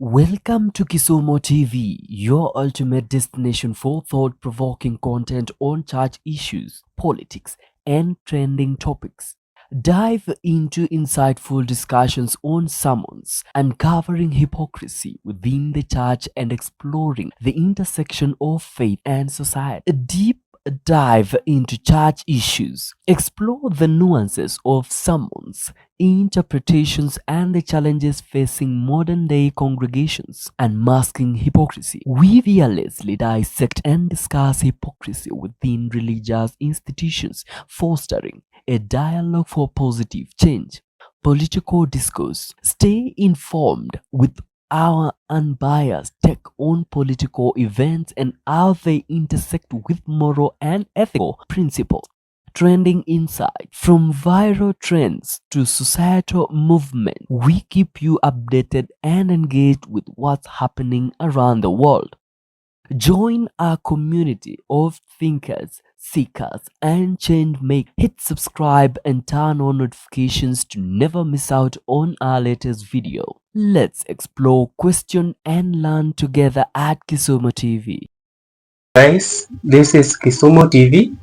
Welcome to Kisumo TV, your ultimate destination for thought-provoking content on church issues, politics, and trending topics. Dive into insightful discussions on sermons, uncovering hypocrisy within the church and exploring the intersection of faith and society. A deep dive into church issues, explore the nuances of sermons, interpretations, and the challenges facing modern day congregations, unmasking hypocrisy. We fearlessly dissect and discuss hypocrisy within religious institutions, fostering a dialogue for positive change. Political discourse. Stay informed with our unbiased take on political events and how they intersect with moral and ethical principles. Trending insight. From viral trends to societal movement, we keep you updated and engaged with what's happening around the world. Join our community of thinkers, seekers, and change makers. Hit subscribe and turn on notifications to never miss out on our latest video. Let's explore, question, and learn together at Kisumo TV. Guys, this is Kisumo TV.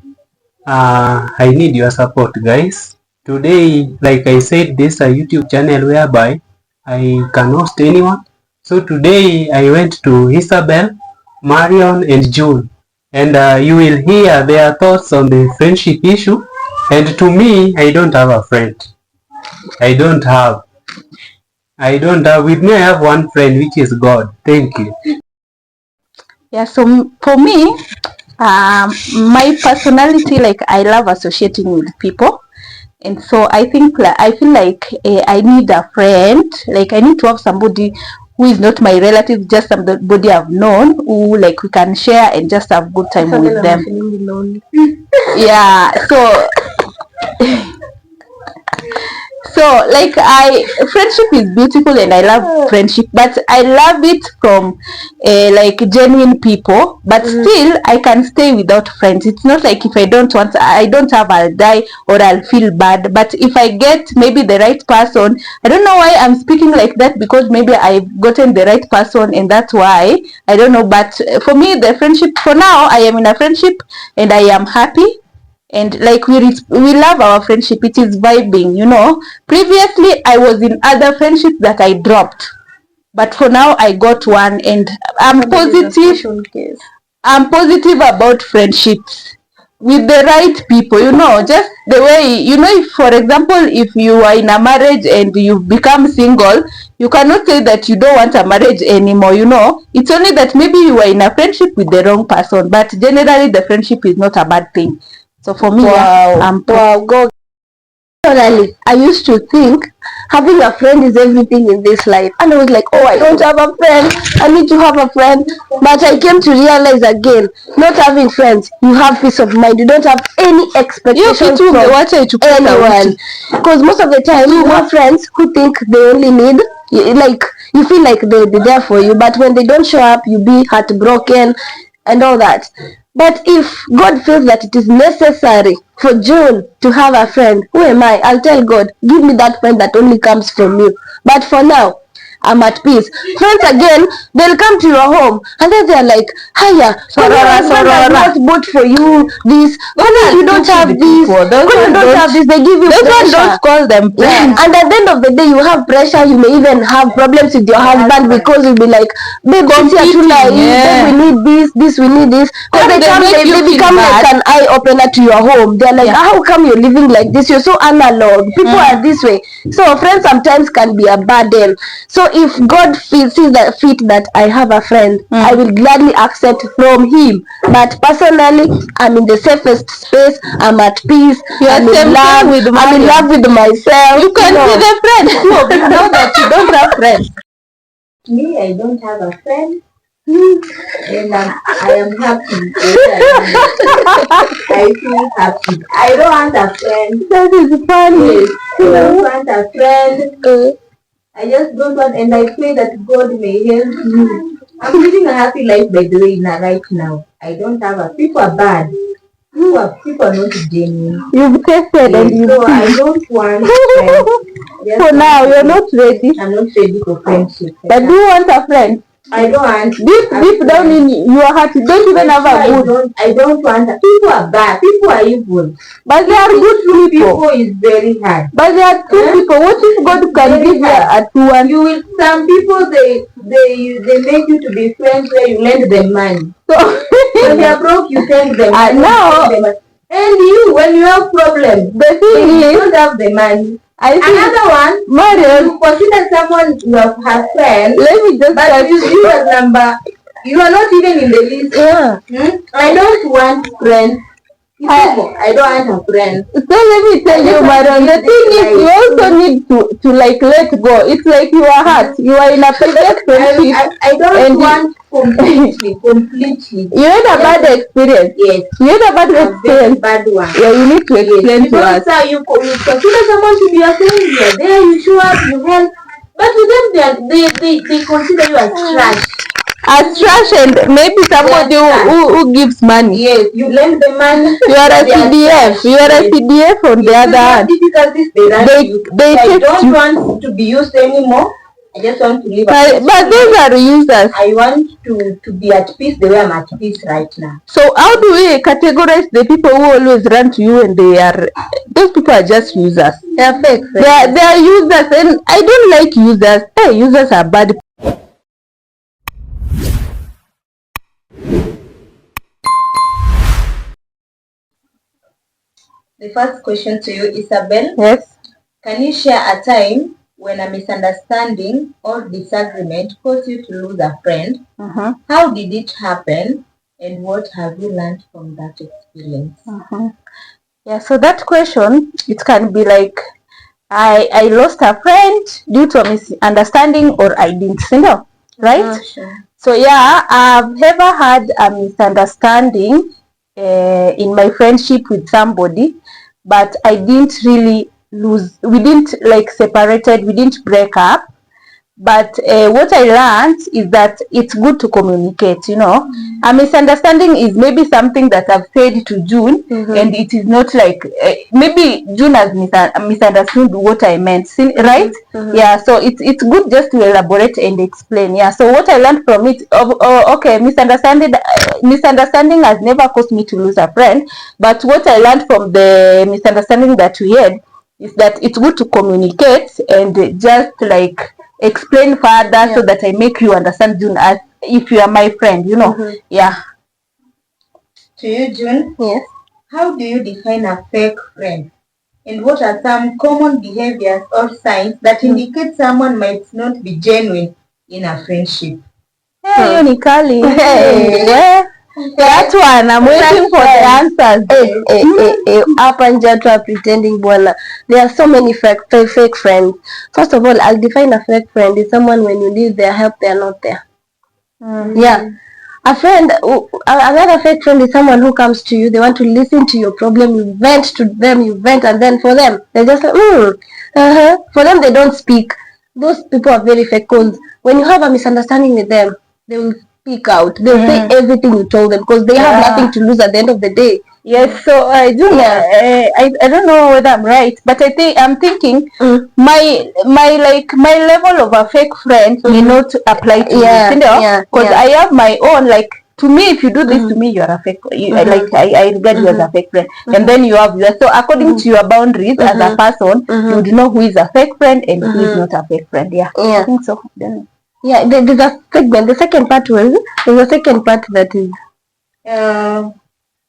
I need your support, guys. Today, like I said, this is a YouTube channel whereby I can host anyone. So today I went to Isabel, Marion, and June, and you will hear their thoughts on the friendship issue. And to me, I don't have a friend. I don't have. With me, I have one friend, which is God. Thank you. Yeah, so for me, my personality, like I love associating with people, and so I think I feel like I need a friend. Like I need to have somebody who is not my relative, just somebody I've known, who like we can share and just have good time with them. Yeah, so like friendship is beautiful and I love friendship, but I love it from like genuine people, but still I can stay without friends. It's not like if I don't have, I'll die or I'll feel bad. But if I get maybe the right person, I don't know why I'm speaking like that, because maybe I've gotten the right person and that's why, I don't know. But for me, the friendship, for now I am in a friendship and I am happy. And like we love our friendship. It is vibing, you know. Previously I was in other friendships that I dropped, but for now I got one, and I'm positive about friendships with the right people, you know. Just the way, you know, if for example, if you are in a marriage and you've become single, you cannot say that you don't want a marriage anymore, you know. It's only that maybe you are in a friendship with the wrong person, but generally the friendship is not a bad thing. So for me, God. Personally, I used to think having a friend is everything in this life, and I was like, oh, I don't have a friend, I need to have a friend. But I came to realize again, not having friends, you have peace of mind. You don't have any expectations from anyone, because most of the time you have friends who think they only need, like, you feel like they'll be there for you, but when they don't show up, you be heartbroken and all that. But if God feels that it is necessary for June to have a friend, who am I? I'll tell God, give me that friend that only comes from you. But for now, I'm at peace. Friends again, they'll come to your home and then they're like, hiya, what bought for you this? You don't have this. They give you pressure. Don't call them friends. And at the end of the day, you have pressure. You may even have problems with your husband because you'll be like, babe, we need this, we need this. Because they become like an eye opener to your home. They're like, how come you're living like this? You're so analog. People are this way. So friends sometimes can be a burden. So if God sees that fit that I have a friend, I will gladly accept from him. But personally, I'm in the safest space. I'm at peace. I'm in love with myself. You can be the friend. No, you know that you don't have friends. Me, I don't have a friend. And I am happy. I feel happy. I don't want a friend. That is funny. Yes, I don't want a friend. I just don't want, and I pray that God may help me. I'm living a happy life, by the way, right now. I don't have a, people are bad. People are not genuine. You've tested and you so I don't want friends. for now, you're not ready. I'm not ready for friendship. But do you want a friend? I don't want. Deep down in your heart, you don't even have a good. I don't want. People are bad. People are evil. But they are good people. People is very hard. But they are two people. What if God can give you a two one? You will. Some people they make you to be friends where you lend them money. So when they are broke, you tell them. Now. And you, when you have problems, the thing is, you don't have the money. Another one, Marion, you consider someone you have her friend. Let me just but you see your number. You are not even in the list. Yeah. I don't want friends. I don't want a friend. So let me tell you, Marion, the thing is, you also need to like let go. It's like you are hurt. You are in a previous friendship. I don't want completely. You had a bad experience. Yes. You had a bad experience. Bad one. Yeah, you need to explain to us. You consider someone to be your friend. You are there. You show up. You help. But with them, they consider you as trash. As trash, and maybe somebody who gives money. Yes, you lend the money. You are a CDF. You are a CDF on the other hand. Difficulties they I don't want to be used anymore. I just want to live. But those are users. I want to be at peace the way I'm at peace right now. So how do we categorize the people who always run to you and those people are just users? They are fake. They are users, and I don't like users. Hey, users are bad. The first question to you, Isabel. Yes. Can you share a time when a misunderstanding or disagreement caused you to lose a friend? How did it happen, and what have you learned from that experience? Yeah, so that question, it can be like, I lost a friend due to a misunderstanding, or I didn't know, right? Sure. So yeah, I've ever had a misunderstanding in my friendship with somebody, but I didn't really lose. We didn't like separated. We didn't break up. But what I learned is that it's good to communicate, you know. A misunderstanding is maybe something that I've said to June, and it is not like, maybe June has misunderstood what I meant, right? Yeah, so it's good just to elaborate and explain. Yeah, so what I learned from it, okay, misunderstanding has never caused me to lose a friend, but what I learned from the misunderstanding that we had is that it's good to communicate and just like explain further, so that I make you understand, June, as if you are my friend, you know. Yeah. To you, June. Yes. How do you define a fake friend? And what are some common behaviors or signs that indicate someone might not be genuine in a friendship? Hey, Unikali. Hey, that one, I'm waiting for the answers. Up and Jatra pretending bwana. There are so many fake friends. First of all, I'll define a fake friend is someone when you need their help, they are not there. Yeah. A friend, another fake friend is someone who comes to you, they want to listen to your problem, you vent to them, and then for them, they're just like, for them, they don't speak. Those people are very fake, because when you have a misunderstanding with them, they will speak out. They'll say everything you told them, because they have nothing to lose at the end of the day. Yes, so I do. I don't know whether I'm right, but I'm thinking my level of a fake friend may not apply to you, because I have my own, like, to me, if you do this to me, you are a fake. Like I regard you as a fake friend, and then you have yours. So according to your boundaries as a person, you would know who is a fake friend and who is not a fake friend. Yeah, I think so. Then. Yeah, there's a segment. The second part was there's a second part that is.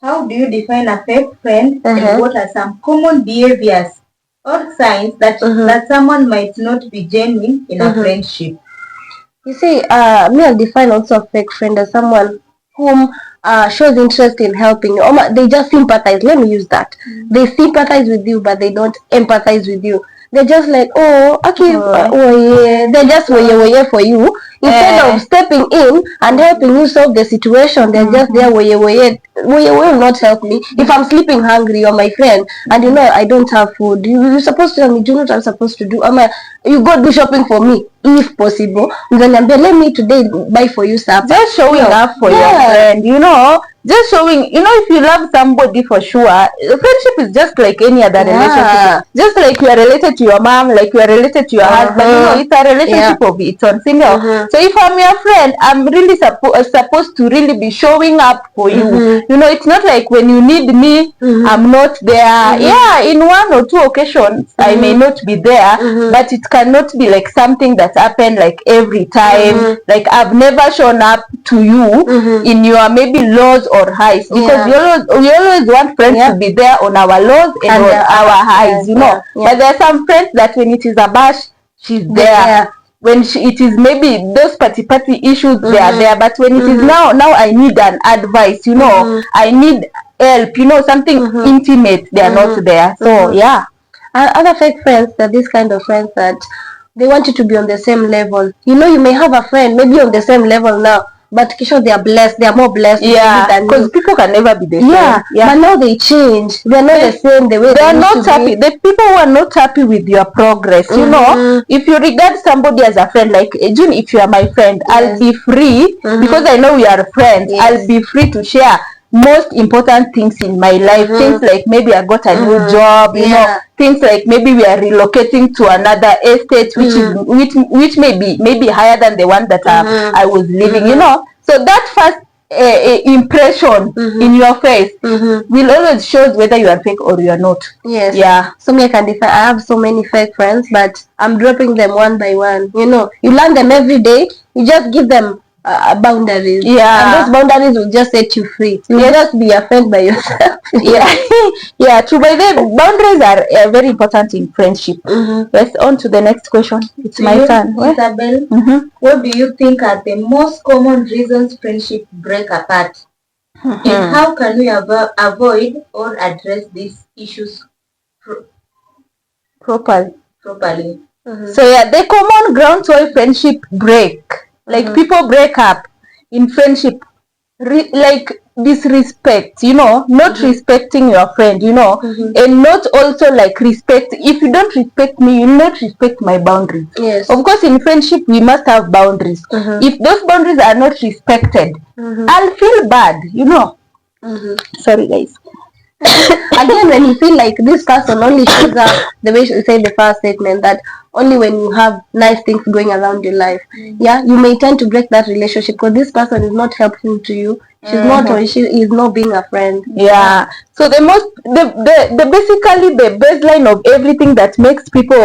How do you define a fake friend, and what are some common behaviors or signs that someone might not be genuine in a friendship? You see, me, I'll define also a fake friend as someone whom shows interest in helping you. They just sympathize. Let me use that. They sympathize with you, but they don't empathize with you. They're just like, oh, okay, they're just way for you. Instead of stepping in and helping you solve the situation, they're just there, way will not help me. If I'm sleeping hungry, you're my friend, and you know I don't have food, you're supposed to tell me, do what I'm supposed to do. You go do shopping for me, if possible. Then let me today buy for you stuff. Just showing up for your friend, you know. just showing, if you love somebody for sure, friendship is just like any other relationship. Just like you are related to your mom, like you are related to your husband, it's a relationship of its own, single. So if I'm your friend, I'm really supposed to really be showing up for you. It's not like when you need me, I'm not there. Yeah, in one or two occasions, I may not be there, but it cannot be like something that happened like every time. Like I've never shown up to you in your maybe lows or highs, because we always want friends to be there on our lows and on our highs, But there are some friends that when it is a bash, she's there. When it is maybe those party issues, they are there. But when it is now I need an advice, I need help, something intimate, they are not there. So yeah. Other fake friends, they're these kind of friends that they want you to be on the same level. You may have a friend maybe on the same level now, but kisha they are blessed, they are more blessed than you. Because people can never be the same. But now they change. They're not the same the way they are not happy. The people who are not happy with your progress, if you regard somebody as a friend, like June, if you are my friend, I'll be free, because I know we are friends. I'll be free to share most important things in my life. Things like maybe I got a new job, things like maybe we are relocating to another estate, which may be maybe higher than the one that I was living, So that first impression in your face will always show whether you are fake or you are not. Yes. Yeah. So me, I have so many fake friends, but I'm dropping them one by one. You learn them every day. You just give them boundaries. And those boundaries will just set you free. You will just be a friend by yourself. Yeah, true. By the way, boundaries are very important in friendship. Let's on to the next question. It's my turn. Isabel, what do you think are the most common reasons friendship break apart? And how can we avoid or address these issues properly? So the common grounds why friendship break. Like people break up in friendship, like disrespect, not respecting your friend, and not also like respect. If you don't respect me, you will not respect my boundaries. Yes. Of course, in friendship, we must have boundaries. If those boundaries are not respected, I'll feel bad, Sorry, guys. Again, when you feel like this person only shows up, the way she said the first statement, that only when you have nice things going around your life, you may tend to break that relationship because this person is not helpful to you. She's not, or she is not being a friend. So the basically the baseline of everything that makes people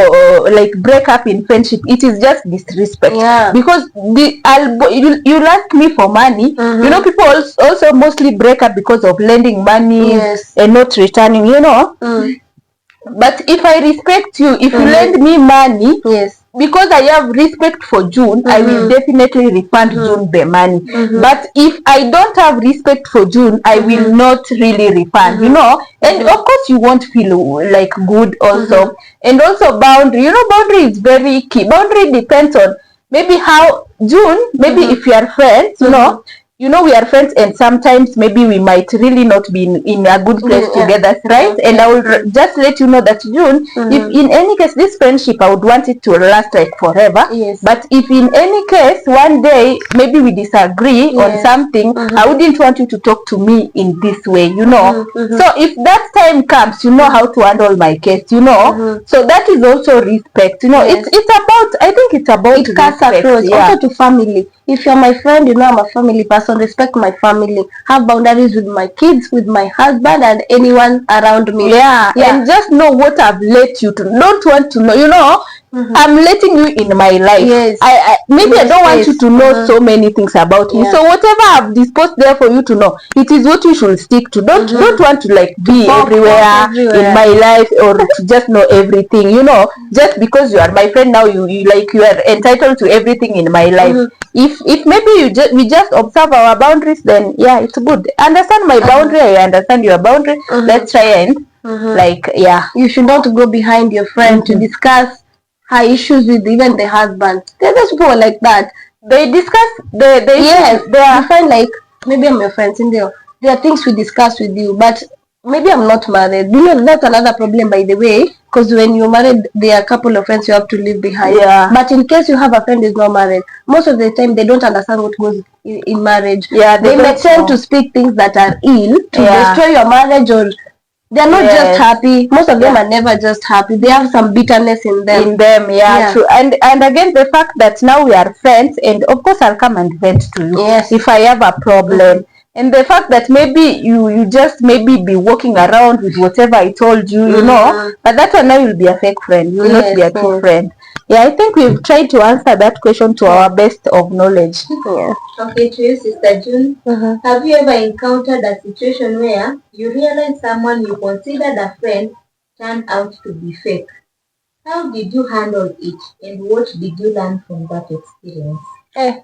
like break up in friendship, it is just disrespect. Because you ask me for money. People also mostly break up because of lending money and not returning. But if I respect you, if you lend me money, because I have respect for June, I will definitely refund June the money. But if I don't have respect for June, I will not really refund, And of course, you won't feel like good also. And also boundary, boundary is very key. Boundary depends on maybe how June, maybe if you are friends, we are friends, and sometimes maybe we might really not be in a good place together, right? And I will just let you know that June, if in any case this friendship, I would want it to last like forever. But if in any case one day maybe we disagree on something, I wouldn't want you to talk to me in this way, So if that time comes, you know how to handle my case, So that is also respect, It's about, I think it's about it cuts across also to family. If you're my friend, I'm a family person, respect my family, have boundaries with my kids, with my husband, and anyone around me. And just know what I've let you to. Don't want to know, I'm letting you in my life. I don't want you to know so many things about me. So whatever I've disposed there for you to know, it is what you should stick to. Don't want to like be everywhere in my life, or to just know everything. Just because you are my friend now, you are entitled to everything in my life. If maybe we just observe our boundaries, then it's good. Understand my boundary, I understand your boundary. Let's try and you should not go behind your friend to discuss her issues with even the husband. There's just people like that. They discuss the issues. They are fine, like maybe I'm your friend, Cindy. There are things we discuss with you, but maybe I'm not married. That's another problem, by the way. because when you're married, there are a couple of friends you have to leave behind. Yeah. But in case you have a friend who's not married, most of the time they don't understand what goes in marriage. Yeah, they may don't tend know. to speak things that are ill to Yeah. destroy your marriage, or they're not Yes. just happy. Most of them Yeah. are never just happy. They have some bitterness in them. Yeah, true. And again, the fact that now we are friends, and of course I'll come and vent to you Yes. if I have a problem. And the fact that maybe you just maybe be walking around with whatever I told you, you know, but that one now you'll be a fake friend. You will not be a true friend. Yeah, I think we've tried to answer that question to our best of knowledge. Yeah. Okay, to you, Sister June. Have you ever encountered a situation where you realize someone you considered a friend turned out to be fake? How did you handle it, and what did you learn from that experience? It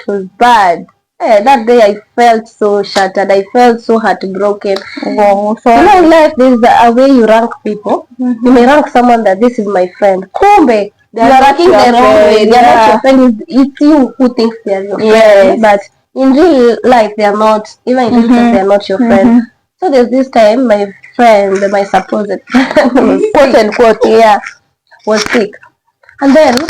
was bad. That day I felt so shattered. I felt so heartbroken. Oh, You know, in life there's a way you rank people. You may rank someone that this is my friend. Kumbe, you are not ranking your the wrong way. friend, They are not yeah. your friend. It's you who thinks they are your Yes. friend. But in real life they are not. Even in real life they are not your friend. So there's this time my friend, my supposed friend, was quote unquote, yeah, was sick. And then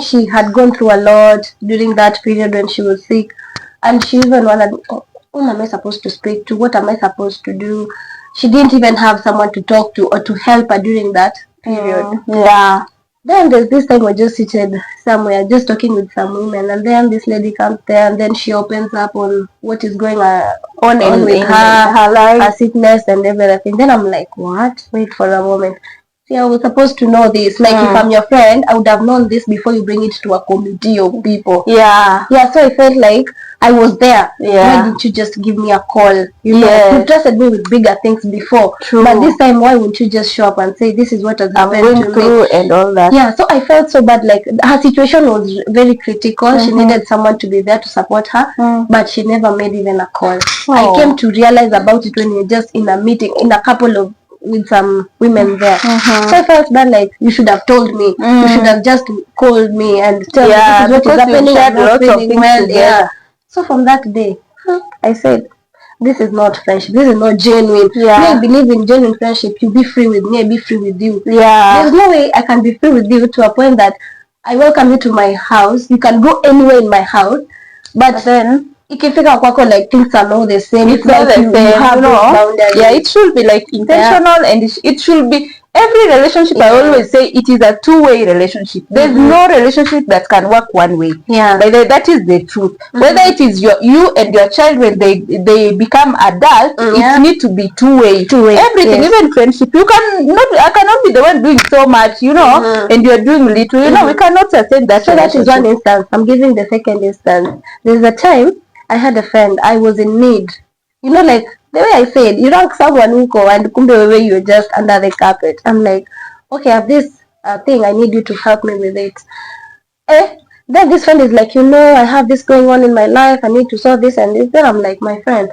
she had gone through a lot during that period when she was sick, and she even wondered, oh, whom am I supposed to speak to? What am I supposed to do? She didn't even have someone to talk to or to help her during that period. Yeah. Then there's this time we're just seated somewhere, just talking with some women, and then this lady comes there, and then she opens up on what is going on with her life. her sickness and everything. Then I'm like, what? Wait for a moment. See, I was supposed to know this. Like, if I'm your friend, I would have known this before you bring it to a committee of people. Yeah. Yeah, so I felt like I was there. Yeah. Why didn't you just give me a call? You know, you trusted me with bigger things before. True. But this time, why wouldn't you just show up and say, this is what has I'm happened going to through me? and all that. Yeah, so I felt so bad. Like, her situation was very critical. She needed someone to be there to support her, but she never made even a call. I came to realize about it when we were just in a meeting, in a couple of with some women there. So I felt bad, like, you should have told me. You should have just called me and tell me this is what is happening. I'm not feeling well. Yeah. So from that day, I said, this is not friendship. This is not genuine. Yeah. Me, I believe in genuine friendship. You be free with me, I be free with you. Yeah. There's no way I can be free with you to a point that I welcome you to my house. You can go anywhere in my house, but then ikifika kwako, like, things are not the same. It's not the same, have you know. boundaries. Yeah, it should be like intentional, and it should be every relationship. I always say it is a two-way relationship. There's no relationship that can work one way. Yeah. But that is the truth. Whether it is you and your child when they become adult, it need to be two-way. Everything, even friendship. I cannot be the one doing so much, you know, and you're doing little. You know, we cannot sustain that. So that is one instance. I'm giving the second instance. There's a time I had a friend. I was in need. You know, like the way I said, you rank someone who go and kumbe wewe you're just under the carpet. I'm like, okay, I have this thing. I need you to help me with it. Then this friend is like, you know, I have this going on in my life. I need to solve this and this. Then I'm like, my friend,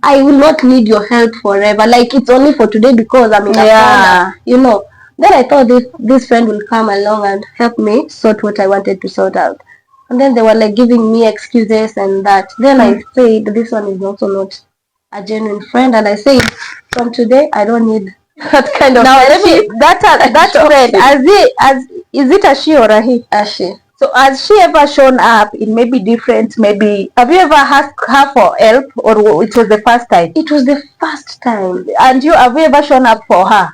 I will not need your help forever. Like, it's only for today because I'm in a corner, you know. Then I thought this friend will come along and help me sort what I wanted to sort out. And then they were like giving me excuses and that. Then I said, this one is also not a genuine friend. And I said, from today, I don't need that kind of friendship. That friend, is it a she or a he? A she. So has she ever shown up in maybe different, maybe, have you ever asked her for help, or it was the first time? It was the first time. And have you ever shown up for her?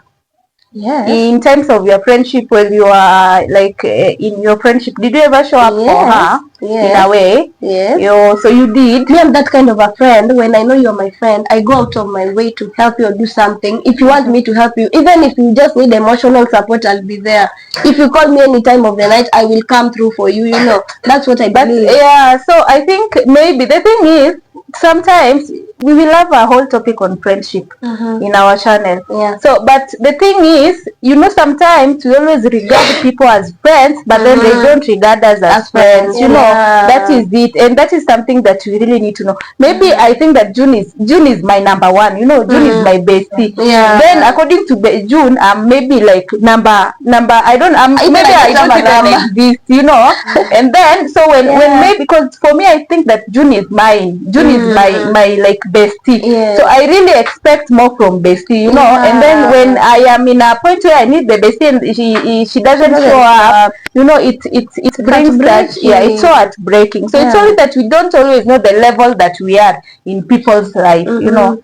Yes. In terms of your friendship, when you are like in your friendship, did you ever show up for her in a way? Yes. So you did. Me, I'm that kind of a friend. When I know you're my friend, I go out of my way to help you or do something. If you want me to help you, even if you just need emotional support, I'll be there. If you call me any time of the night, I will come through for you. You know, that's what I believe. Yeah. So I think maybe the thing is, sometimes we will have a whole topic on friendship in our channel. Yeah. So, but the thing is, you know, sometimes we always regard people as friends, but then they don't regard us as friends. You know, that is it, and that is something that we really need to know. Maybe I think that June is my number one. You know, June is my bestie. Yeah. Then according to June, I'm maybe like number. I don't. Maybe I don't even exist. You know, and then so when maybe, because for me I think that June is mine. June is my like bestie. Yes. So I really expect more from bestie, you know. And then when I am in a point where I need the bestie and she doesn't show up, you know, it brings that, it's so heartbreaking. So it's only that we don't always know the level that we are in people's life, you know.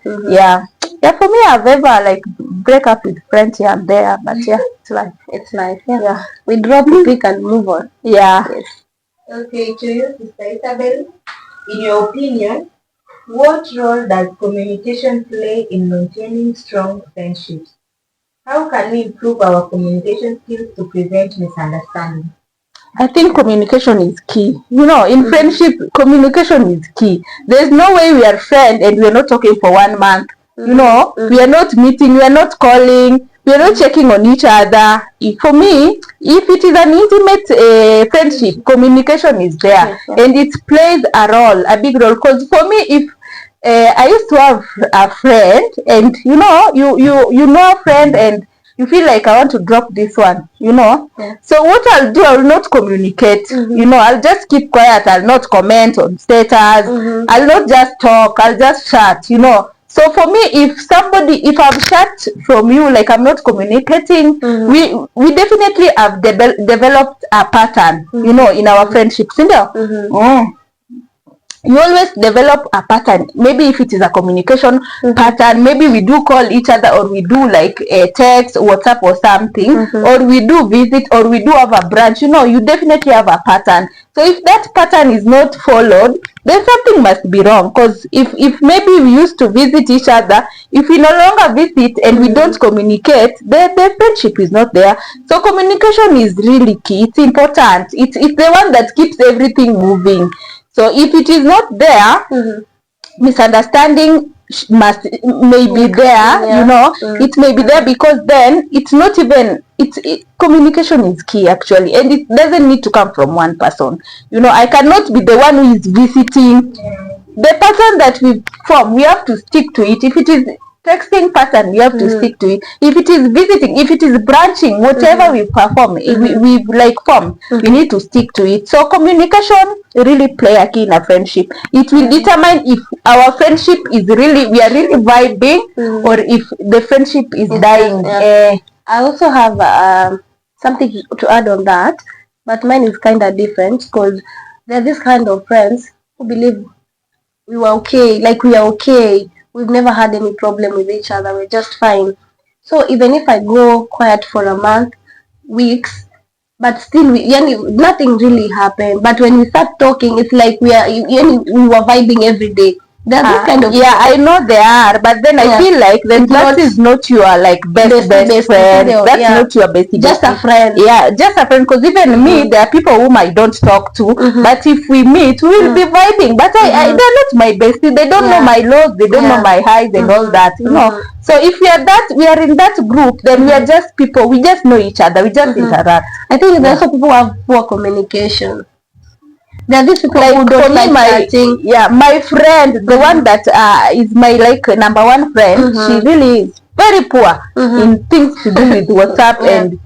Yeah, for me, I've ever like break up with friends here and there, but yeah, it's life. It's life. Yeah. We drop the pick and move on. Yeah. Yes. Okay, to you, Sister Isabel, in your opinion, what role does communication play in maintaining strong friendships? How can we improve our communication skills to prevent misunderstanding? I think communication is key. You know, in friendship, communication is key. There's no way we are friends and we're not talking for 1 month. You know, we are not meeting, we are not calling, we are not checking on each other. For me, if it is an intimate friendship, communication is there, and it plays a big role. Because for me, if I used to have a friend, and you know, you know a friend, and you feel like I want to drop this one, you know. So what I'll do, I will not communicate. You know, I'll just keep quiet. I'll not comment on status. I'll not just talk. I'll just chat. You know. So for me, if I've chat from you, like I'm not communicating, we definitely have developed a pattern, you know, in our friendships. You know? You always develop a pattern. Maybe if it is a communication pattern, maybe we do call each other, or we do like a text, WhatsApp or something, or we do visit, or we do have a branch. You know, you definitely have a pattern. So if that pattern is not followed, then something must be wrong. Because if maybe we used to visit each other, if we no longer visit and we don't communicate, the friendship is not there. So communication is really key. It's important. It's the one that keeps everything moving. So if it is not there, misunderstanding may be there, you know. It may be there because then it's not even, communication is key actually, and it doesn't need to come from one person. You know, I cannot be the one who is visiting. The pattern that we form, we have to stick to it. If it is texting pattern, we have to stick to it. If it is visiting, if it is branching, whatever we perform, we like form, we need to stick to it. So communication really play a key in a friendship. It will determine if our friendship is really, we are really vibing, or if the friendship is dying. I also have something to add on that, but mine is kind of different, because there are this kind of friends who believe we were okay, like we are okay. We've never had any problem with each other. We're just fine. So even if I go quiet for a month, weeks, but still nothing really happened. But when we start talking, it's like we were vibing every day. There's this kind of I know they are, but then I feel like that is not your like best friend. That's not your bestie. Just a friend. Yeah, just a friend. Because even me, there are people whom I don't talk to. But if we meet, we'll be vibing. But they're not my bestie. They don't know my lows. They don't know my highs and all that. You know. So if we are in that group, then we are just people. We just know each other. We just interact. I think there's also people who have poor communication. There are these people like, who don't like chatting. My friend, the one that is my like number one friend, she really is very poor in things to do with WhatsApp and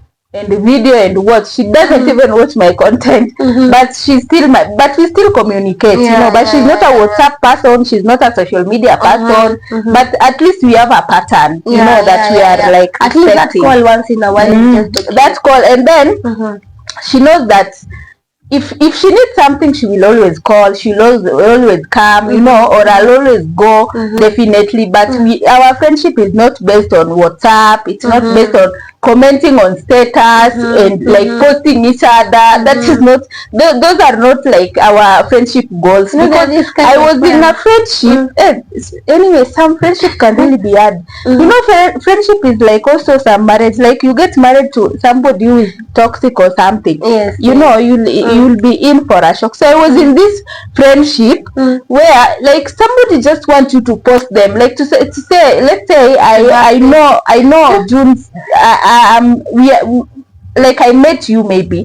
video and what. She doesn't even watch my content, but she's still but we still communicate, you know. But she's not a WhatsApp person, she's not a social media person, but at least we have a pattern, you know, that we are like at least that call once in a while. That call, and then she knows that if she needs something, she will always call, she'll always come, you know, or I'll always go, definitely. But our friendship is not based on WhatsApp, it's not based on commenting on status and like posting each other. That is not, those are not like our friendship goals. Because I was in a friendship, anyway, some friendship can really be hard. You know, friendship is like also some marriage. Like you get married to somebody who is toxic or something. You know, you'll be in for a shock. So I was in this friendship where like somebody just wants you to post them, like to say let's say I know June, like I met you maybe,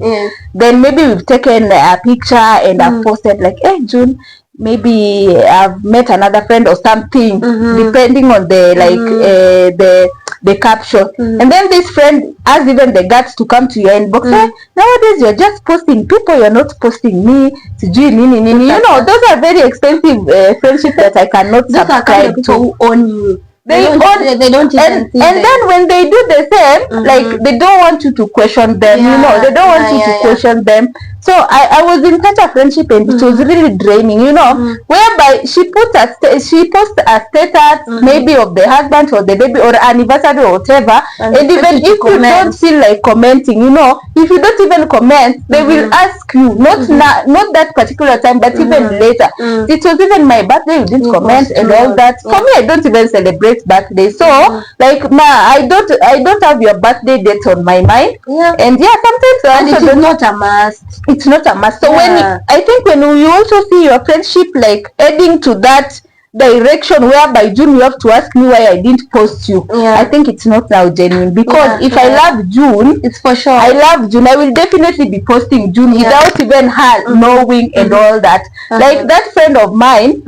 then maybe we've taken a picture and I've posted like, hey June, maybe I've met another friend or something, depending on the the caption. And then this friend has even the guts to come to your inbox. Say, nowadays you're just posting people, you're not posting me. You know, those are very expensive friendships that I cannot subscribe kind of to. people who own you. They don't even see and then when they do the same, like they don't want you to question them, you know, they don't want you to question them. So I was in such a friendship and it was really draining, you know, whereby she posts a status maybe of the husband or the baby or anniversary or whatever, and even if you don't feel like commenting, you know, if you don't even comment, they will ask you, not that particular time, but even later. It was even my birthday, you didn't comment and all that. For me, I don't even celebrate birthday, so like I don't have your birthday date on my mind. And sometimes and it is not a must. It's not a must. So when I think when you also see your friendship like heading to that direction whereby June you have to ask me why I didn't post you, I think it's not now genuine, because if I love June, it's for sure. I love June, I will definitely be posting June without even her knowing and all that. Like that friend of mine,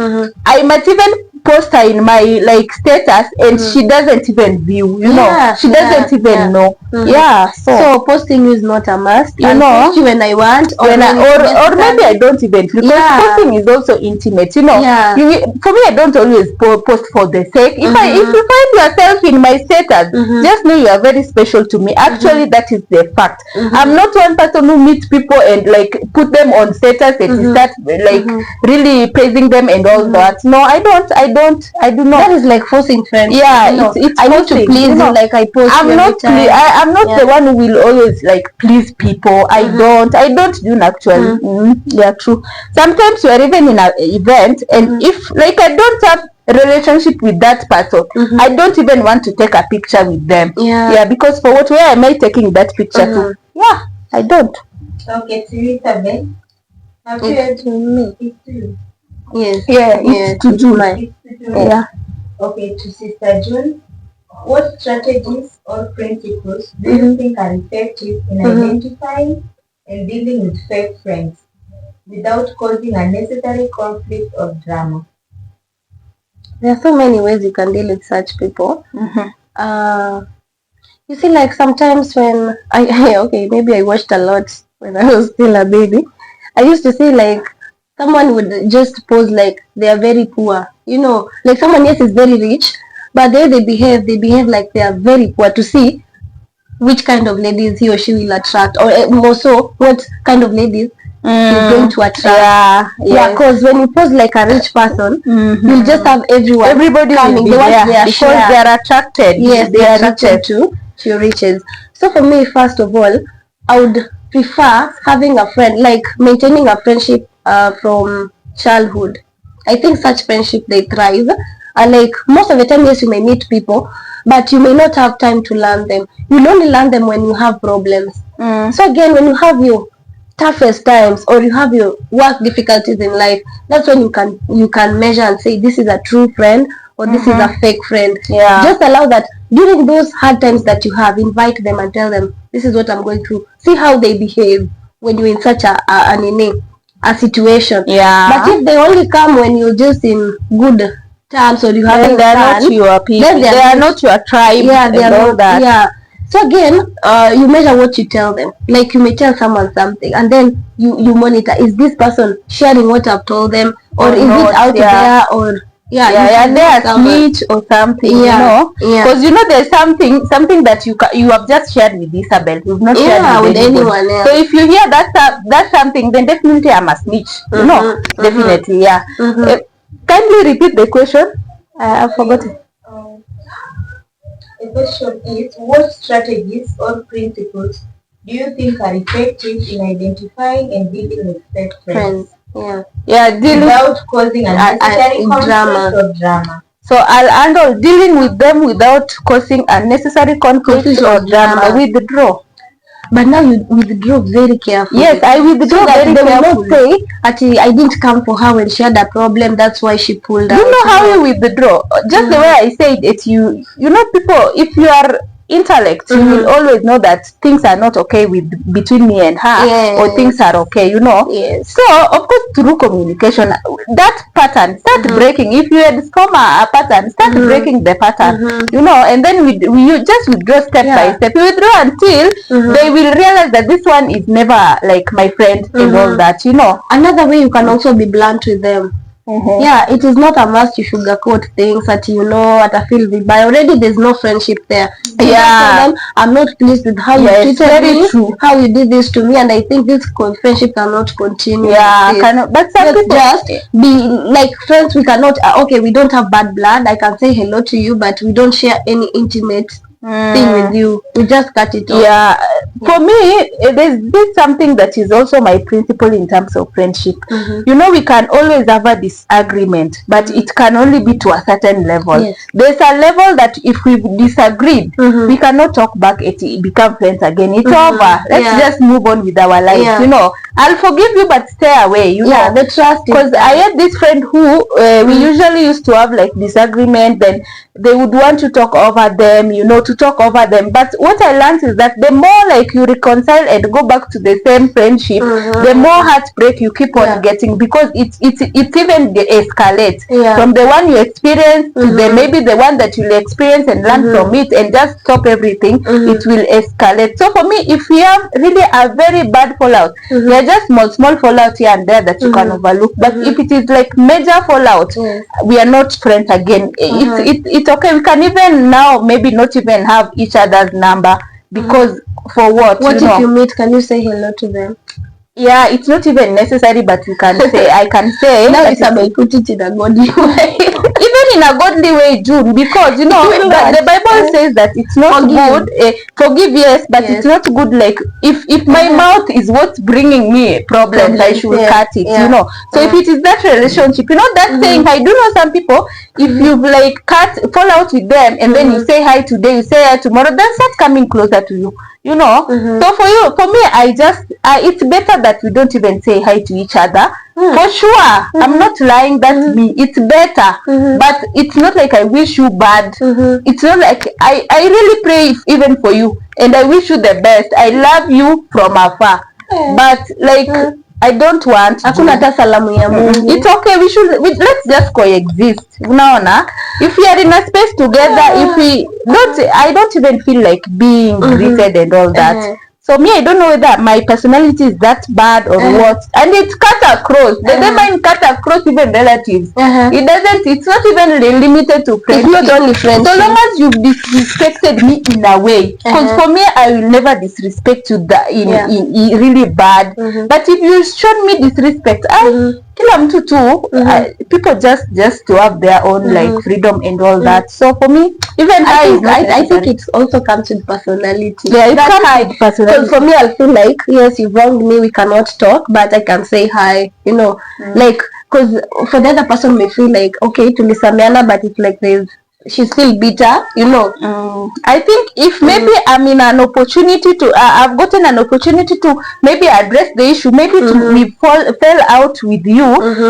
I might even post her in my like status and she doesn't even view, you know, she doesn't even know. So posting is not a must, you know, when I want, or maybe I don't even feel, because posting is also intimate, you know. For me, I don't always post for the sake. If you find yourself in my status, just know you are very special to me. Actually, that is the fact. I'm not one person who meets people and like put them on status and start like really praising them and all that. No, I do not. That is like forcing friends. It's I need to please you, like I post. I'm not the one who will always like please people. I don't do actually. True. Sometimes you are even in an event and if like I don't have a relationship with that person, I don't even want to take a picture with them. Because for what, where am I taking that picture to? I don't. Okay, to you, Elizabeth. Have you heard to me? It's to you. It's to June. Okay, to Sister June. What strategies or principles do you think are effective in identifying and dealing with fake friends without causing unnecessary conflict or drama? There are so many ways you can deal with such people. You see, like sometimes when maybe I watched a lot when I was still a baby. I used to see like someone would just pose like they are very poor, you know, like someone else is very rich, but the way they behave like they are very poor, to see which kind of ladies he or she will attract, or more so what kind of ladies is going to attract. Because when you pose like a rich person, you'll just have everybody coming. They want their because share. they are attracted. Yes, they are attracted to your riches. So for me, first of all, I would prefer having a friend, like maintaining a friendship from childhood. I think such friendship, they thrive. Like most of the time, yes, you may meet people, but you may not have time to learn them. You'll only learn them when you have problems. So again, when you have your toughest times or you have your work difficulties in life, that's when you can measure and say this is a true friend or this is a fake friend. Just allow that during those hard times that you have, invite them and tell them this is what I'm going through. See how they behave when you're in such a situation. But if they only come when you're just in good terms or you have they are not your people, then they are not your tribe. They are not that. So again, you measure what you tell them. Like you may tell someone something and then you monitor, is this person sharing what I've told them, or is it out there, or they are snitch or something, you know, because you know there's something that you have just shared with Isabel, you've not shared with anyone else. So if you hear that's something, then definitely I'm a snitch, you know, definitely. Kindly repeat the question. I've forgotten. The question is, what strategies or principles do you think are effective in identifying and dealing with fake friends? Dealing without causing unnecessary conflict or drama. So I'll handle dealing with them without causing unnecessary conflict or drama. Withdraw. But now you withdraw very carefully. Yes, I withdraw very carefully. They will not say, actually, I didn't come for her when she had a problem, that's why she pulled out. You know how you withdraw? Just the way I said it, you know, people, if you are intellect, you will always know that things are not okay with between me and her, or things are okay, you know. So of course, through communication, that pattern start breaking. If you had formed a pattern, start breaking the pattern, you know, and then we you just withdraw step by step. You withdraw until they will realize that this one is never like my friend and all that, you know. Another way you can also be blunt with them. Yeah, it is not a must you sugarcoat things that you know at a feel by already there's no friendship there. Them, I'm not pleased with how you treated me, how you did this to me, and I think this friendship cannot continue. But some people just be like friends. We cannot okay, we don't have bad blood. I can say hello to you, but we don't share any intimate thing with you. We just cut it off. For me, there's something that is also my principle in terms of friendship. You know, we can always have a disagreement, but it can only be to a certain level. There's a level that if we disagreed, we cannot talk back at it, become friends again. It's over. Let's just move on with our lives. You know, I'll forgive you, but stay away. You know, the trust. Because I had this friend who we usually used to have like disagreement, then they would want to talk over them, you know, to talk over them. But what I learned is that the more like you reconcile and go back to the same friendship, the more heartbreak you keep on getting, because it's even escalates from the one you experience to the maybe the one that you'll experience and learn from it and just stop everything. It will escalate. So for me, if we have really a very bad fallout, there are just small fallout here and there that you can overlook. But if it is like major fallout, we are not friends again. It's okay. We can even now maybe not even have each other's number, because for what? What if you meet? Can you say hello to them? Yeah, it's not even necessary, but we can say, I can say. Now it's about put it in a godly way. Even in a godly way, June, because you know the Bible says that it's not good. Forgive, yes, but it's not good. Like if my mouth is what's bringing me problems, I should cut it. You know. So if it is that relationship, you know, that saying, I do know some people. If you like fall out with them, and then you say hi today, you say hi tomorrow, then start coming closer to you. You know, so for me, it's better that we don't even say hi to each other. For sure, I'm not lying. That's me. It's better, but it's not like I wish you bad. It's not like I really pray even for you, and I wish you the best. I love you from afar, but like I don't want. Hakuna hata salamu ya Mungu. It's okay. Let's just coexist. Unaona, if we are in a space together, if we don't, I don't even feel like being greeted and all that. So me, I don't know whether my personality is that bad or what. And it's cut across. They don't mind cut across even relatives. It doesn't. It's not even limited to friends. It's not only friends. So long as you've disrespected me in a way, because for me, I will never disrespect you in really bad. But if you showed me disrespect, kila mtu tu, people just to have their own like freedom and all that. So for me, even I think it also comes with personality. Yeah, it comes with personality. So for me, I feel like, yes, you wronged me, we cannot talk, but I can say hi, you know, like, because for the other person may feel like, okay, tulisameana, but it's like she's still bitter, you know. I think if maybe I'm in an opportunity to, I've gotten an opportunity to maybe address the issue, maybe we fell out with you,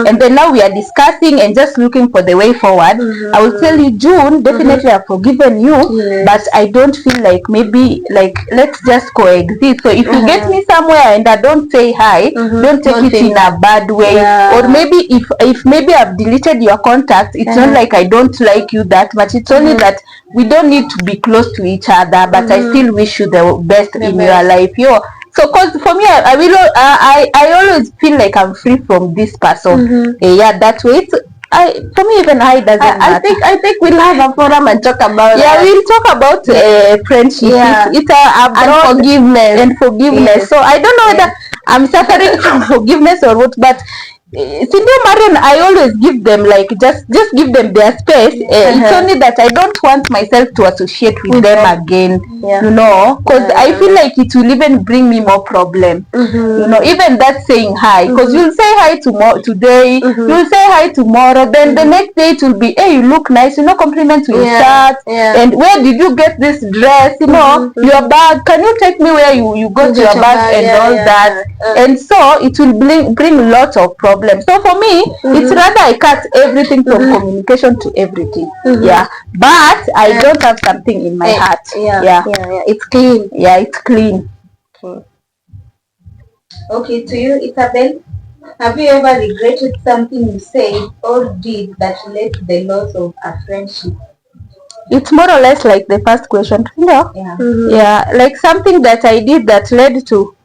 and then now we are discussing and just looking for the way forward. I will tell you, June, definitely I've forgiven you, but I don't feel like maybe like let's just coexist. So if you get me somewhere and I don't say hi, don't take it in a bad way. Or maybe if maybe I've deleted your contact, it's not like I don't like you that much. It's only that we don't need to be close to each other, but I still wish you the best in your life. So cause for me, I always feel like I'm free from this person. That way. For me, even I doesn't matter. I think we'll have a forum and talk about we'll talk about friendship. It's and forgiveness. So I don't know whether I'm suffering from forgiveness or what, but Cindy Marion, I always give them like just give them their space. It's only that I don't want myself to associate with them again, you know, because I feel like it will even bring me more problem. You know, even that saying hi, because you'll say hi tomorrow, today, you'll say hi tomorrow, then the next day it will be, hey, you look nice, you know, compliments will start. And where did you get this dress? You know, your bag. Can you take me where you got your bag and all that? And so it will bring lots of problems. problem. So for me, it's rather I cut everything from communication to everything. Yeah, but I don't have something in my heart. Yeah. It's clean. Yeah, it's clean. Okay, to you, Isabel, have you ever regretted something you said or did that led to the loss of a friendship? It's more or less like the first question. No. Yeah. Yeah, like something that I did that led to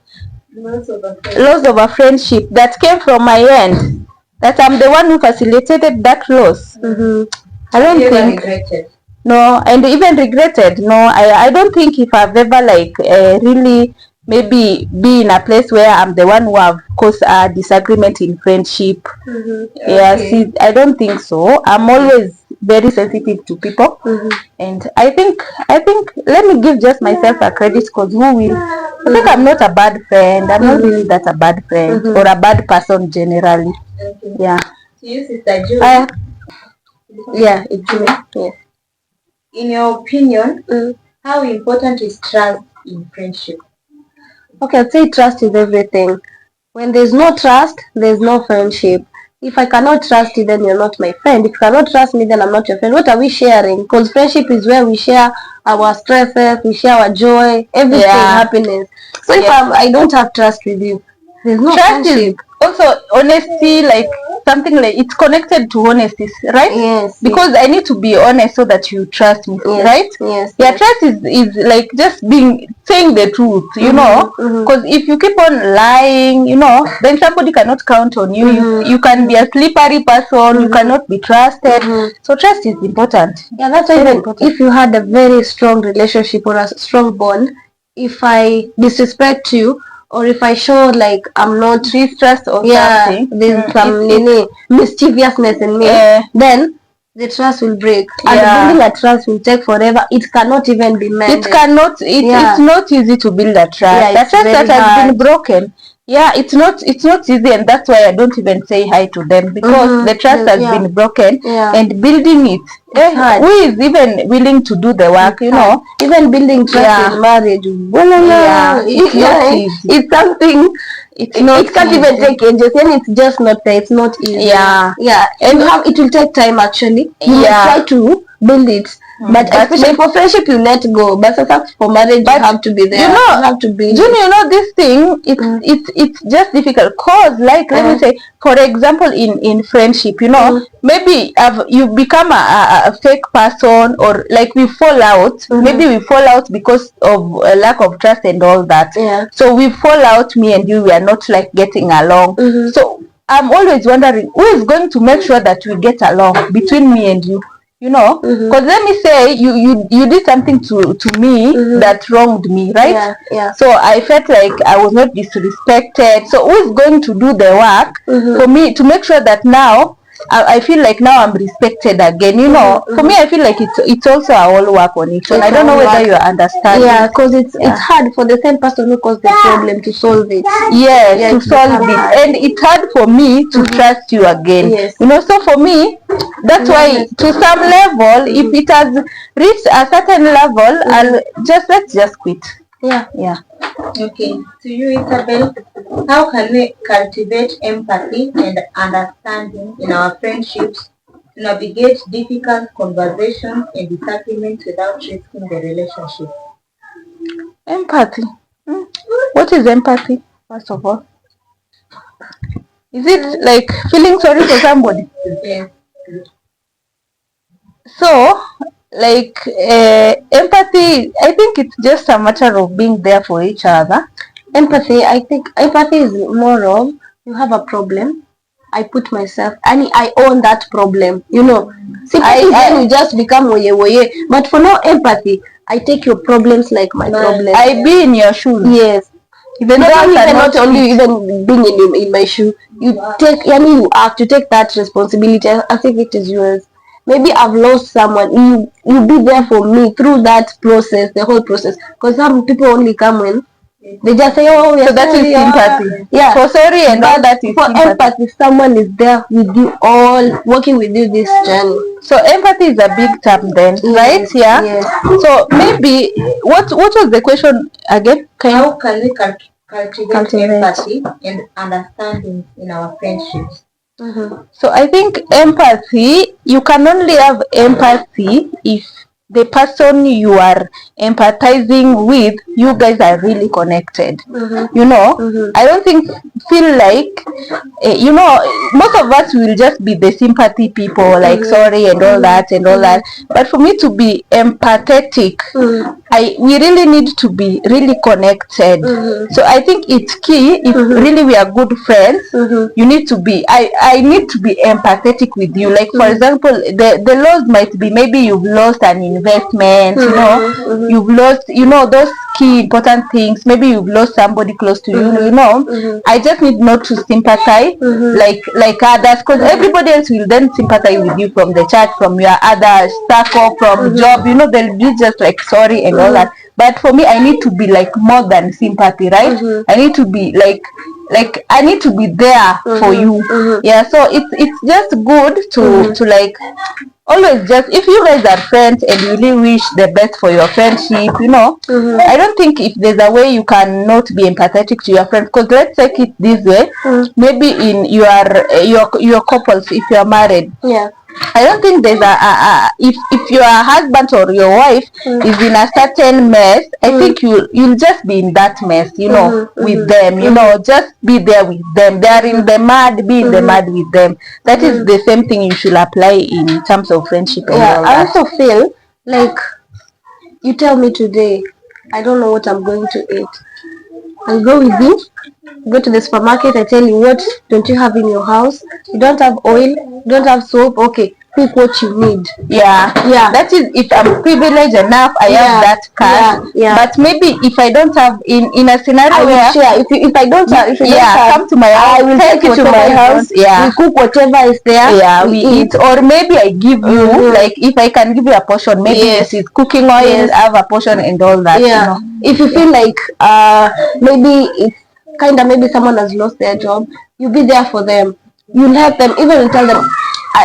Loss of a friendship. loss of a friendship that came from my end. That I'm the one who facilitated that loss. I don't Have you ever think. regretted? No, and even regretted. No, I don't think if I've ever like really maybe be in a place where I'm the one who have caused a disagreement in friendship. Yeah, Okay. see, I don't think so. I'm always very sensitive to people, and I think let me give just myself a credit, because who will? I think I'm not a bad friend. I'm not really that a bad friend or a bad person generally. Okay. Yeah. To you, Sister Julie, It's true. Yeah. in your opinion, how important is trust in friendship? Okay, I'd say trust is everything. When there's no trust, there's no friendship. If I cannot trust you, then you're not my friend. If you cannot trust me, then I'm not your friend. What are we sharing? Because friendship is where we share our stresses, we share our joy, everything, happiness. So if I don't have trust with you, there's no Trust friendship. is also honesty, like something like it's connected to honesty, right? Yes. Because I need to be honest so that you trust me, Yes. right? Yes. Yeah, Yes. trust is like just saying the truth, you know. Because if you keep on lying, you know, then somebody cannot count on you. You can be a slippery person. You cannot be trusted. So trust is important. Yeah, that's why even if you had a very strong relationship or a strong bond, if I disrespect you or if I show like I'm not Distrust or something. there's some mischievousness in me, then the trust will break. And building a trust will take forever. It cannot even be mended. It cannot. It's not easy to build a trust. Yeah, The it's trust that very has been hard. broken. Yeah, it's not easy, and that's why I don't even say hi to them, because the trust has been broken, and building it. hard. Who is even willing to do the work? You know, Even building trust in marriage. It's not easy. It's something. It's not It can't even take ages, and it's just not there. It's not easy. Yeah. And it will take time actually. You may try to build it, but especially for friendship you let go. But for marriage you have to be there. You know, you have to be. June, you know this thing. It's just difficult. Cause like let me say, for example, in friendship, you know, maybe you become a fake person, or like we fall out. Maybe we fall out because of a lack of trust and all that. Yeah. So we fall out. Me and you, we are not like getting along. So I'm always wondering who is going to make sure that we get along between me and you. You know, because let me say you did something to me that wronged me, right? Yeah. So I felt like I was not disrespected. So who is going to do the work for me to make sure that now I feel like now I'm respected again? You know, for me I feel like it's also a whole work on it. And I don't know whether you understand. Yeah, because it's hard for the same person who caused the problem to solve it. Yes, to solve it, and it's hard for me to trust you again. Yes. You know, so for me, that's why to some level, if it has reached a certain level, let's just quit. Yeah. Okay, to you, Isabel, how can we cultivate empathy and understanding in our friendships to navigate difficult conversations and disagreements without risking the relationship? Empathy. What is empathy, first of all? Is it like feeling sorry for somebody? Yes. So, like empathy, I think it's just a matter of being there for each other. Empathy, I think empathy is more of you have a problem. I put myself, and I own that problem. You know, sympathy then you just become woye. But for no empathy, I take your problems like my problems. I be in your shoes. Yes. Even not only even being in my shoe, you have to take that responsibility as if it is yours. Maybe I've lost someone, you be there for me through that process, the whole process. Because some people only come when they just say, oh, so that is sympathy. Yeah. For sorry and all that is for sympathy. empathy, someone is there with you all, working with you this journey. So empathy is a big term then, right? Yeah. Yes. So maybe what was the question again? How can we cultivate empathy and understanding in our friendships So I think empathy, you can only have empathy if the person you are empathizing with, you guys are really connected. You know, I don't feel like, most of us will just be the sympathy people, like sorry and all that and all that. But for me to be empathetic, we really need to be really connected. So I think it's key, if really we are good friends, you need to be, I need to be empathetic with you. Like for example, the loss might be, maybe you've lost an investment, you've lost, those key important things, maybe you've lost somebody close to you, I just need not to sympathize like others, because everybody else will then sympathize with you, from the church, from your other circle, from job, they'll be just like sorry and all that. But for me, I need to be like more than sympathy, right? I need to be like I need to be there for you. Yeah, so it's just good to like always, just if you guys are friends and you really wish the best for your friendship, I don't think if there's a way you cannot be empathetic to your friends, because let's take it this way, maybe in your couples, if you're married, I don't think there's if your husband or your wife is in a certain mess, I think you'll just be in that mess, with them, just be there with them. They are in the mud, be in the mud with them. That is the same thing you should apply in terms of friendship and all that. I also feel like, you tell me today, I don't know what I'm going to eat. I'll go with you. Go to the supermarket, I tell you, what don't you have in your house? You don't have oil, you don't have soap, okay, pick what you need. Yeah, that is if I'm privileged enough, I have that cash. But maybe if I don't have, in a scenario I will share. If I don't have, come to my house, I will take you to my house. We cook whatever is there. We eat. Or maybe I give you, like if I can give you a portion, maybe this is cooking oil, have a portion and all that. If you feel like maybe it's maybe someone has lost their job, you be there for them. You'll help them, even you tell them,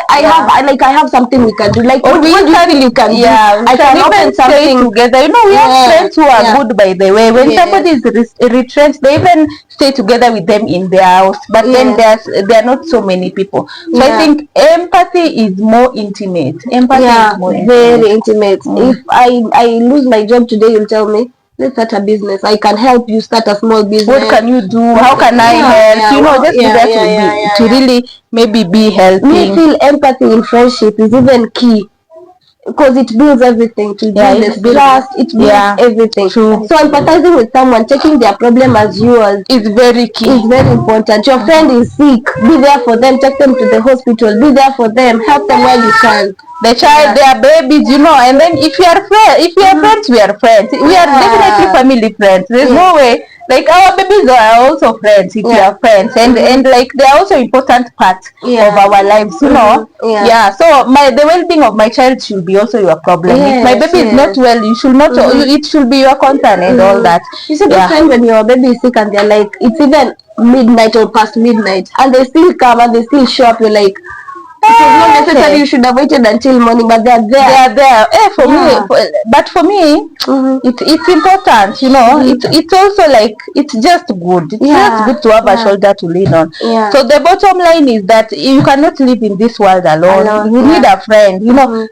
I have something we can do. Like, or what do you feel you can do? I can even stay together. We have friends who are good, by the way. When somebody is retrenched, they even stay together with them in their house. But then there are not so many people. So I think empathy is more intimate. Empathy is more very intimate. If I lose my job today, you'll tell me, let's start a business. I can help you start a small business. What can you do? How can I help? Just to really maybe be helping. Me feel empathy in friendship is even key, because it builds everything. To build trust, it builds everything. True. So empathizing with someone, taking their problem as yours, is very key. It's very important. Your friend is sick, be there for them. Take them to the hospital. Be there for them. Help them where you can. The child, their babies, and then if you are friends, we are friends. We are definitely family friends. There's no way. Like, our babies are also friends if we are friends, and like they are also important part of our lives, So the well-being of my child should be also your problem. If my baby is not well, you should not. It should be your concern and all that. You see, the friend when your baby is sick and they're like, it's even midnight or past midnight, and they still come and they still show up. You're like, it is not necessary you should have waited until morning, but they are there. They are there. For me, it's important, It's also like, it's just good. It's just good to have a shoulder to lean on. So the bottom line is that you cannot live in this world alone. You need a friend.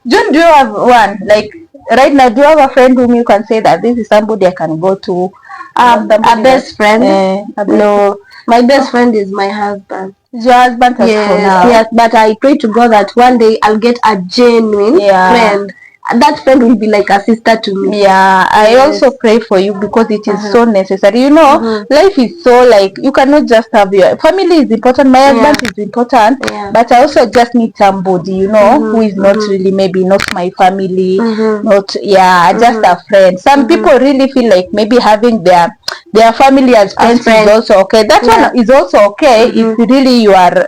John, do you have one? Like right now, do you have a friend whom you can say that this is somebody I can go to? A best friend? No, my best friend is my husband. Your husband has for now. Yes, but I pray to God that one day I'll get a genuine friend. And that friend will be like a sister to me. I also pray for you, because it is so necessary. Life is so like, you cannot just have your family is important. My husband is important, but I also just need somebody, who is not really, maybe not my family, not just a friend. Some people really feel like maybe having their family as friends is also okay. That one is also okay if really you have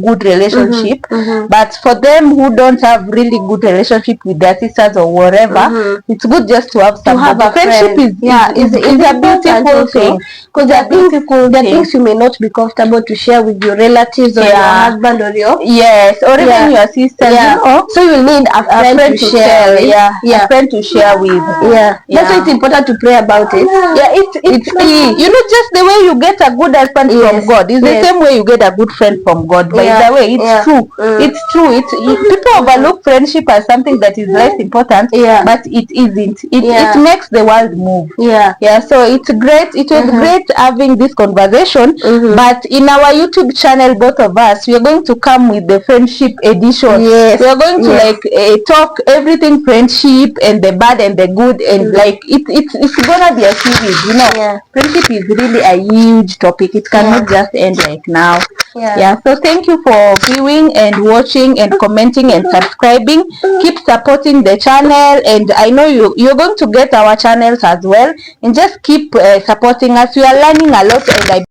good relationship. But for them who don't have really good relationship with their sisters or whatever, it's good just to have somebody. To have a friendship is a beautiful thing, because there are things you may not be comfortable to share with your relatives or your husband or your or even your sisters. So you need a friend to share with. A friend to share with. That's why it's important to pray about it. It's it's you know, just the way you get a good husband from God is the same way you get a good friend from God. By the way, it's true. It's true. People overlook friendship as something that is less important, but it isn't. It makes the world move. So it's great. It was great having this conversation. But in our YouTube channel, both of us, we are going to come with the friendship edition. We are going to talk everything friendship and the bad and the good, and like it's gonna be a series, you know. Friendship is really a huge topic. It cannot just end like now. So thank you for viewing and watching and commenting and subscribing. Keep supporting the channel, and I know you're going to get our channels as well, and just keep supporting us. We are learning a lot, and I